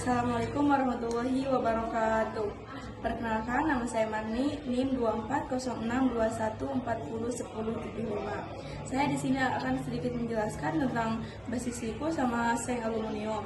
Assalamualaikum warahmatullahi wabarakatuh. Perkenalkan, nama saya Marni, NIM 240621401075. Saya di sini akan sedikit menjelaskan tentang besi siku sama seng aluminium.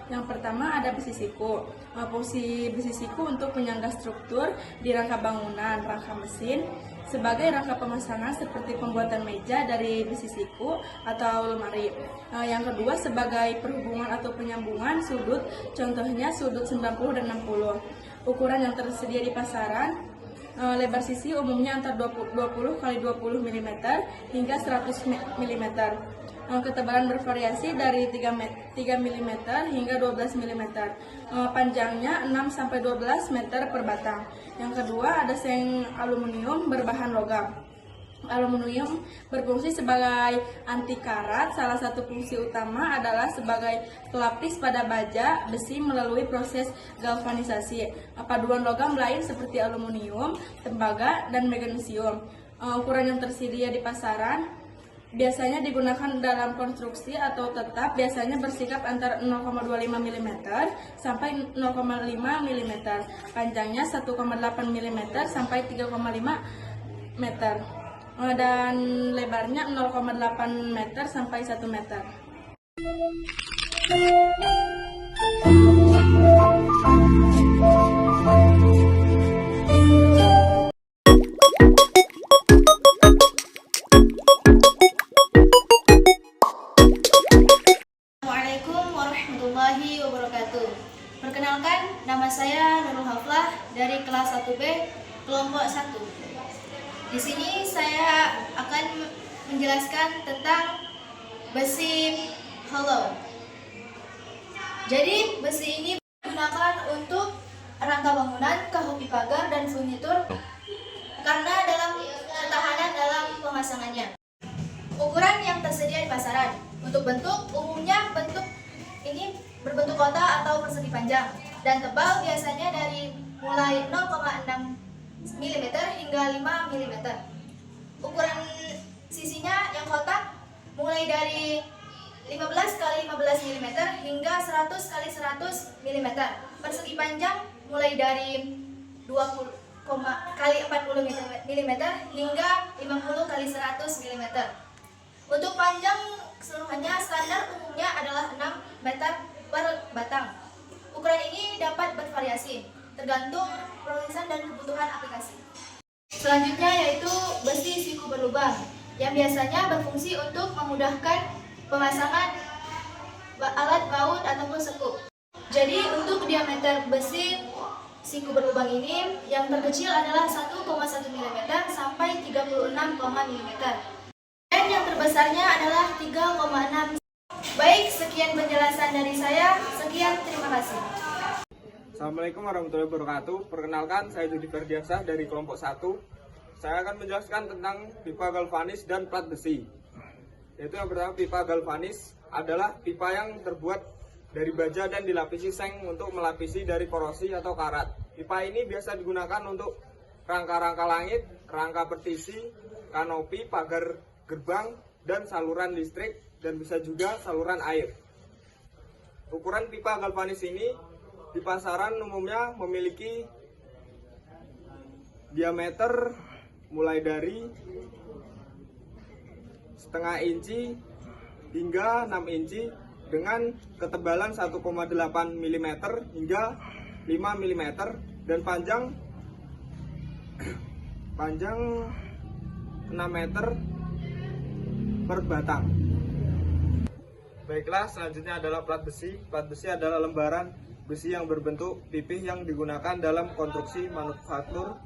Yang pertama ada besi siku. Fungsi besi siku untuk menyangga struktur di rangka bangunan, rangka mesin, sebagai rangka pemasangan seperti pembuatan meja dari besi siku atau lemari. Yang kedua sebagai perhubungan atau penyambungan sudut, contohnya sudut 90 dan 60. Ukuran yang tersedia di pasaran, lebar sisi umumnya antara 20 x 20 mm hingga 100 mm. Ketebalan bervariasi dari 3 mm hingga 12 mm. Panjangnya 6 sampai 12 meter per batang. Yang kedua ada seng aluminium berbahan logam. Aluminium berfungsi sebagai anti karat. Salah satu fungsi utama adalah sebagai pelapis pada baja besi melalui proses galvanisasi. Paduan logam lain seperti aluminium, tembaga, dan magnesium. Ukuran yang tersedia di pasaran biasanya digunakan dalam konstruksi atau tetap, biasanya bersikap antara 0,25 mm sampai 0,5 mm. Panjangnya 1,8 mm sampai 3,5 meter. Dan lebarnya 0,8 meter sampai 1 meter. Assalamualaikum warahmatullahi wabarakatuh. Perkenalkan, nama saya Nurul Haflah dari kelas 1B, kelompok 1. Di sini saya akan menjelaskan tentang besi hollow. Jadi, besi ini digunakan untuk rangka bangunan, kahopi pagar, dan furnitur karena dalam ketahanan dalam pemasangannya. Ukuran yang tersedia di pasaran. Untuk bentuk, umumnya bentuk ini berbentuk kotak atau persegi panjang dan tebal, biasanya dari mulai 0,6 mm hingga 5 mm. Ukuran sisinya yang kotak mulai dari 15 x 15 mm hingga 100 x 100 mm. Persegi panjang mulai dari 20 x 40 mm hingga 50 x 100 mm. Untuk panjang keseluruhannya standar umumnya adalah 6 meter per batang. Ukuran ini dapat bervariasi tergantung proses dan kebutuhan aplikasi. Selanjutnya yaitu besi siku berlubang yang biasanya berfungsi untuk memudahkan pemasangan alat baut ataupun sekuk. Jadi untuk diameter besi siku berlubang ini yang terkecil adalah 1,1 mm sampai 36 mm. Dan yang terbesarnya adalah 3,6. Baik, sekian penjelasan dari saya. Sekian, terima kasih. Assalamualaikum warahmatullahi wabarakatuh. Perkenalkan, saya Judi Ferdiansah dari kelompok 1. Saya akan menjelaskan tentang pipa galvanis dan plat besi. Yaitu yang pertama, pipa galvanis adalah pipa yang terbuat dari baja dan dilapisi seng untuk melapisi dari korosi atau karat. Pipa ini biasa digunakan untuk rangka-rangka langit, rangka petisi, kanopi, pagar gerbang, dan saluran listrik, dan bisa juga saluran air. Ukuran pipa galvanis ini di pasaran umumnya memiliki diameter mulai dari setengah inci hingga 6 inci dengan ketebalan 1,8 mm hingga 5 mm dan panjang 6 meter per batang. Baiklah, selanjutnya adalah plat besi. Plat besi adalah lembaran besi yang berbentuk pipih yang digunakan dalam konstruksi manufaktur.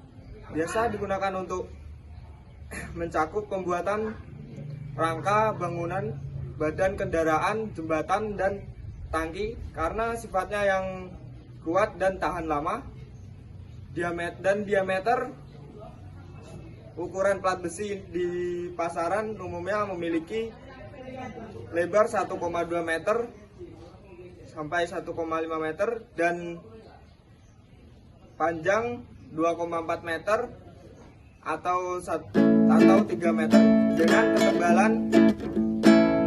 Biasa digunakan untuk mencakup pembuatan rangka bangunan, badan kendaraan, jembatan, dan tangki karena sifatnya yang kuat dan tahan lama. Diameter ukuran plat besi di pasaran umumnya memiliki lebar 1,2 meter sampai 1,5 meter dan panjang 2,4 meter atau 3 meter dengan ketebalan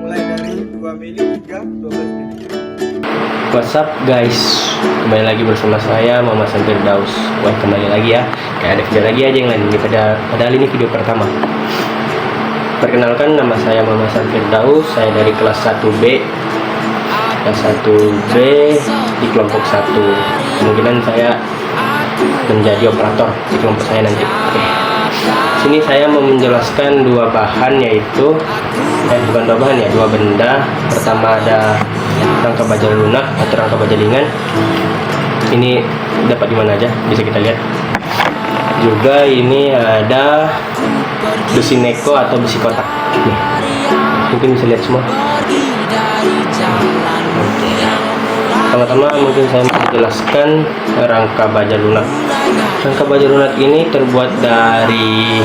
mulai dari 2 mili hingga 12 mili. What's up guys, kembali lagi bersama saya Muhammad Firdaus. Wah, kembali lagi ya, kayak ada video lagi aja yang lain. Padahal ini video pertama. Perkenalkan, nama saya Muhammad Firdaus. Saya dari kelas 1B di kelompok 1. Kemungkinan saya menjadi operator di kelompok saya nanti. Oke. Sini saya mau menjelaskan dua bahan, yaitu bukan dua bahan ya, dua benda. Pertama ada rangka baja lunak atau rangka baja ringan. Ini dapat di mana aja, bisa kita lihat. Juga ini ada besi neko atau besi kotak. Nih, mungkin bisa lihat semua. Pertama-tama mungkin saya mau menjelaskan rangka baja lunak. Rangka baja lunak ini terbuat dari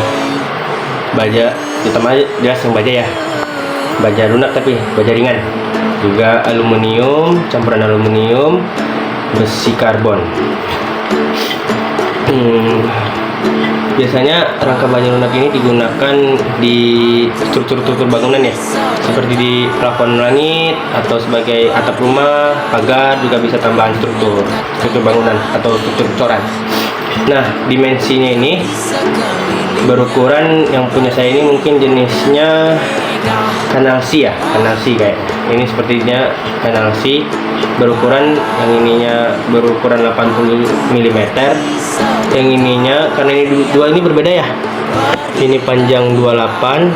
baja, terutama jelas yang baja ya, baja lunak tapi baja ringan. Juga aluminium, campuran aluminium, besi karbon. Biasanya rangka baja lunak ini digunakan di struktur-struktur bangunan ya, seperti di plafon langit atau sebagai atap rumah, pagar, juga bisa tambahan struktur bangunan atau struktur coran. Nah, dimensinya ini berukuran, yang punya saya ini mungkin jenisnya kanal C ya, kanal C kayak ini, sepertinya kanal C. Berukuran, yang ininya berukuran 80 mm, yang ininya, karena ini dua ini berbeda ya, ini panjang 28,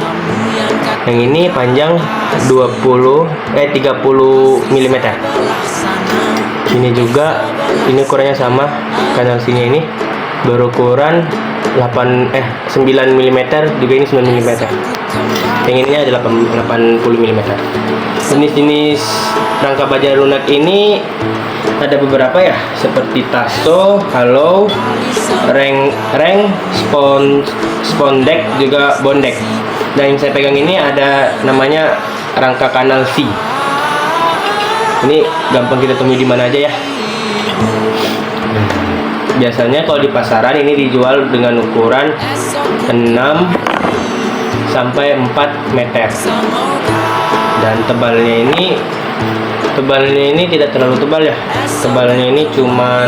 yang ini panjang 30 mm. Ini juga, ini ukurannya sama, kanal sini ini berukuran 9 mm, juga ini 9 mm. Yang ininya adalah 80 mm. Jenis-jenis rangka baja lunak ini ada beberapa ya, seperti tasso, halo, reng, spondek, juga bondek. Dan yang saya pegang ini ada namanya rangka kanal C. Ini gampang kita temui di mana aja ya. Biasanya kalau di pasaran ini dijual dengan ukuran 6 sampai 4 meter. Dan tebalnya ini tidak terlalu tebal ya. Tebalnya ini cuma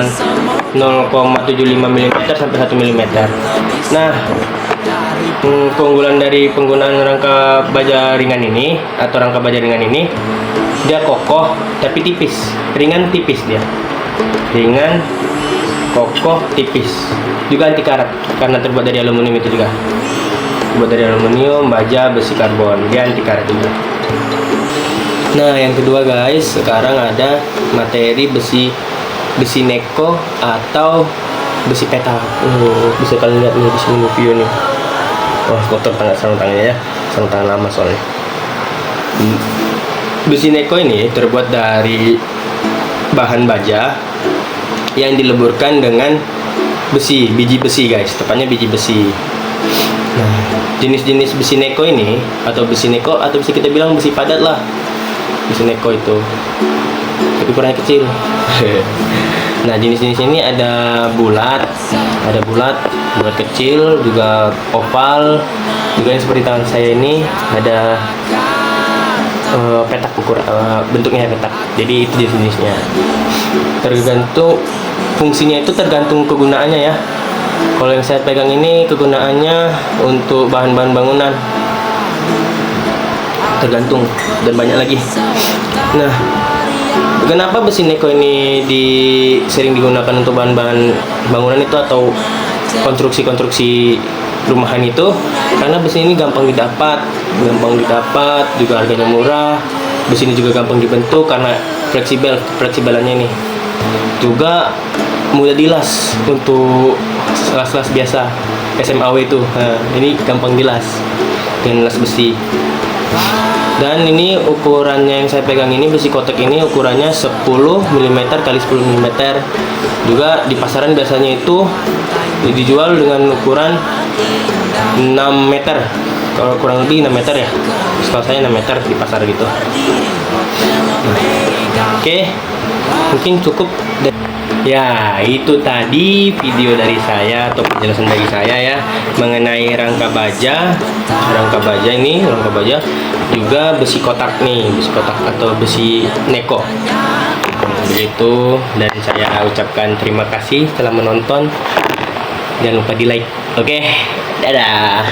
0,75 mm sampai 1 mm. Nah, keunggulan dari penggunaan rangka baja ringan ini atau rangka baja ringan ini, dia kokoh tapi tipis, ringan tipis dia. Ringan, kokoh, tipis. Juga anti karat karena terbuat dari aluminium itu juga. Terbuat dari aluminium, baja, besi karbon, dia anti karat juga. Nah, yang kedua guys, sekarang ada materi besi neko atau besi petak. Bisa kalian lihat nih di sini video nih. Wah, kotor sarung tangannya ya, sarung tangan lama soalnya. Besi neko ini terbuat dari bahan baja yang dileburkan dengan biji besi guys, tepatnya biji besi. Nah, jenis-jenis besi neko ini atau bisa kita bilang besi padat lah, besi neko itu, tapi ukurannya kecil. Nah, jenis-jenis ini ada bulat kecil, juga oval, juga yang seperti tangan saya ini ada petak, bentuknya petak. Jadi itu jenis-jenisnya. Tergantung fungsinya, itu tergantung kegunaannya ya. Kalau yang saya pegang ini kegunaannya untuk bahan-bahan bangunan, tergantung, dan banyak lagi. Nah, kenapa besi neko ini sering digunakan untuk bahan-bahan bangunan itu atau konstruksi rumahan itu? Karena besi ini gampang didapat, juga harganya murah. Besi ini juga gampang dibentuk karena fleksibelannya ini. Juga mudah dilas untuk las biasa SMAW itu. Nah, ini gampang dilas dengan las besi. Dan ini ukurannya yang saya pegang ini, besi kotak ini ukurannya 10 mm kali 10 mm. Juga di pasaran biasanya itu dijual dengan ukuran 6 meter, kalau kurang lebih 6 meter ya, setahu saya 6 meter di pasar gitu. Oke, mungkin cukup. Ya, itu tadi video dari saya atau penjelasan dari saya ya mengenai rangka baja ini, juga besi kotak nih, besi kotak atau besi neko. Begitu, dan saya ucapkan terima kasih telah menonton. Jangan lupa di like. Oke, dadah.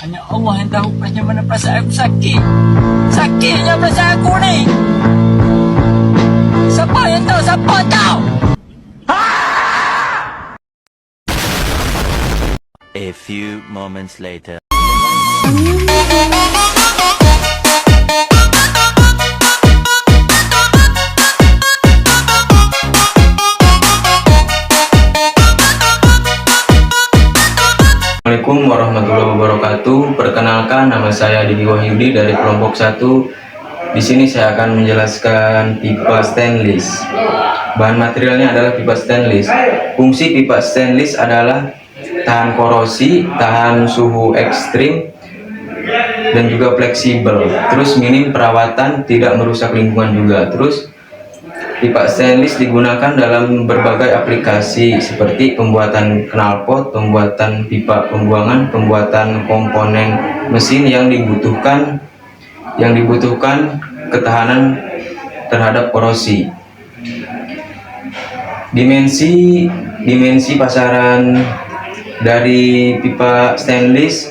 Hanya Allah yang tahu bagaimana perasaan aku sakit. Sakitnya perasaan aku ni. Siapa yang tahu? Siapa tahu? A few moments later. Assalamualaikum warahmatullahi wabarakatuh. Perkenalkan, nama saya Didi Wahyudi dari kelompok 1. Di sini saya akan menjelaskan pipa stainless. Bahan materialnya adalah pipa stainless. Fungsi pipa stainless adalah tahan korosi, tahan suhu ekstrim, dan juga fleksibel. Terus minim perawatan, tidak merusak lingkungan juga. Terus pipa stainless digunakan dalam berbagai aplikasi seperti pembuatan knalpot, pembuatan pipa pembuangan, pembuatan komponen mesin yang dibutuhkan ketahanan terhadap korosi. Dimensi pasaran dari pipa stainless,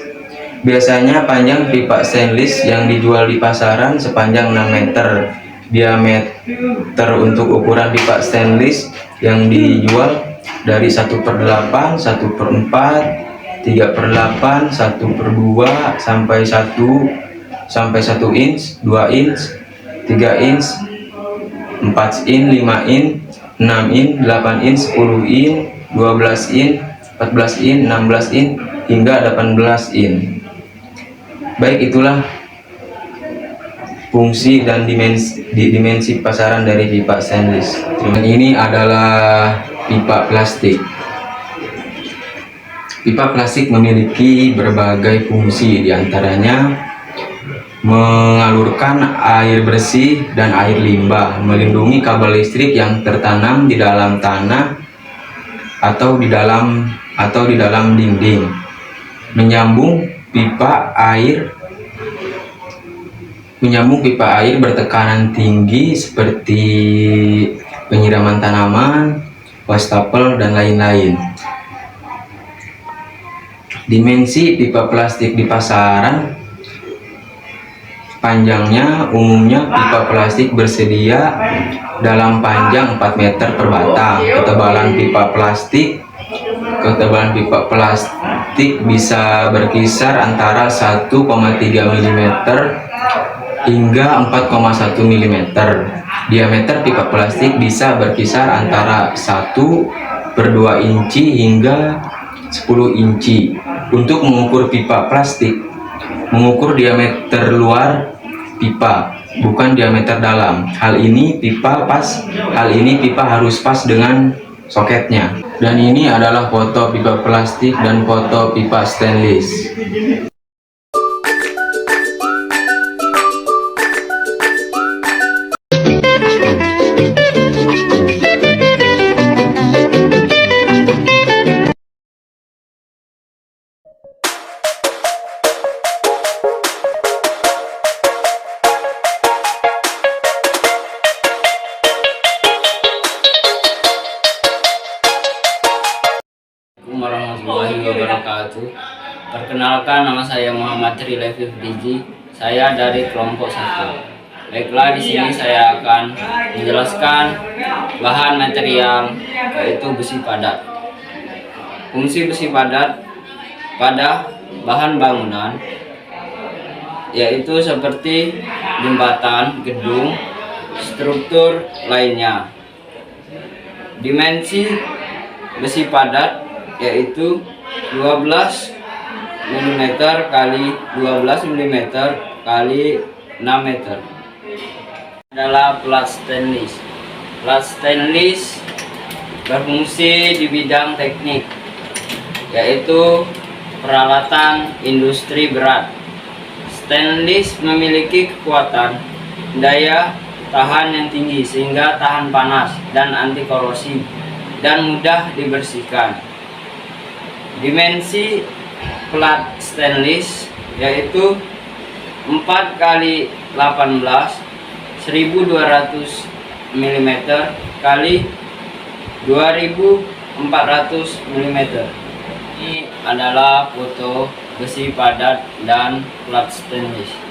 biasanya panjang pipa stainless yang dijual di pasaran sepanjang 6 meter. Diameter untuk ukuran pipa stainless yang dijual dari 1/8, 1/4, 3/8, 1/2 sampai 1 inch, 2 inch, 3 inch, 4 inch, 5 inch, 6 inch, 8 inch, 10 inch, 12 inch, 14 inch, 16 inch, hingga 18 inch. Baik, itulah fungsi dan dimensi pasaran dari pipa stainless. Dan ini adalah pipa plastik. Pipa plastik memiliki berbagai fungsi, diantaranya mengalurkan air bersih dan air limbah, melindungi kabel listrik yang tertanam di dalam tanah atau di dalam dinding, menyambung pipa air bertekanan tinggi seperti penyiraman tanaman, wastafel, dan lain-lain. Dimensi pipa plastik di pasaran, panjangnya umumnya pipa plastik bersedia dalam panjang 4 meter per batang. Ketebalan pipa plastik bisa berkisar antara 1,3 mm hingga 4,1 mm. Diameter pipa plastik bisa berkisar antara 1/2 inci hingga 10 inci. Untuk mengukur pipa plastik, mengukur diameter luar pipa, bukan diameter dalam. Hal ini pipa harus pas dengan soketnya. Dan ini adalah foto pipa plastik dan foto pipa stainless. Warahmatullahi wabarakatuh. Perkenalkan, nama saya Muhammad Rilai Fifdiji. Saya dari kelompok 1. Baiklah, di sini saya akan menjelaskan bahan material, yaitu besi padat. Fungsi besi padat pada bahan bangunan yaitu seperti jembatan, gedung, struktur lainnya. Dimensi besi padat yaitu 12 mm kali 12 mm kali 6 meter. Adalah plat stainless. Plat stainless berfungsi di bidang teknik, yaitu peralatan industri berat. Stainless memiliki kekuatan daya tahan yang tinggi sehingga tahan panas dan anti korosi dan mudah dibersihkan. Dimensi plat stainless yaitu 4 kali 18 1200 mm kali 2400 mm. Ini adalah foto besi padat dan plat stainless.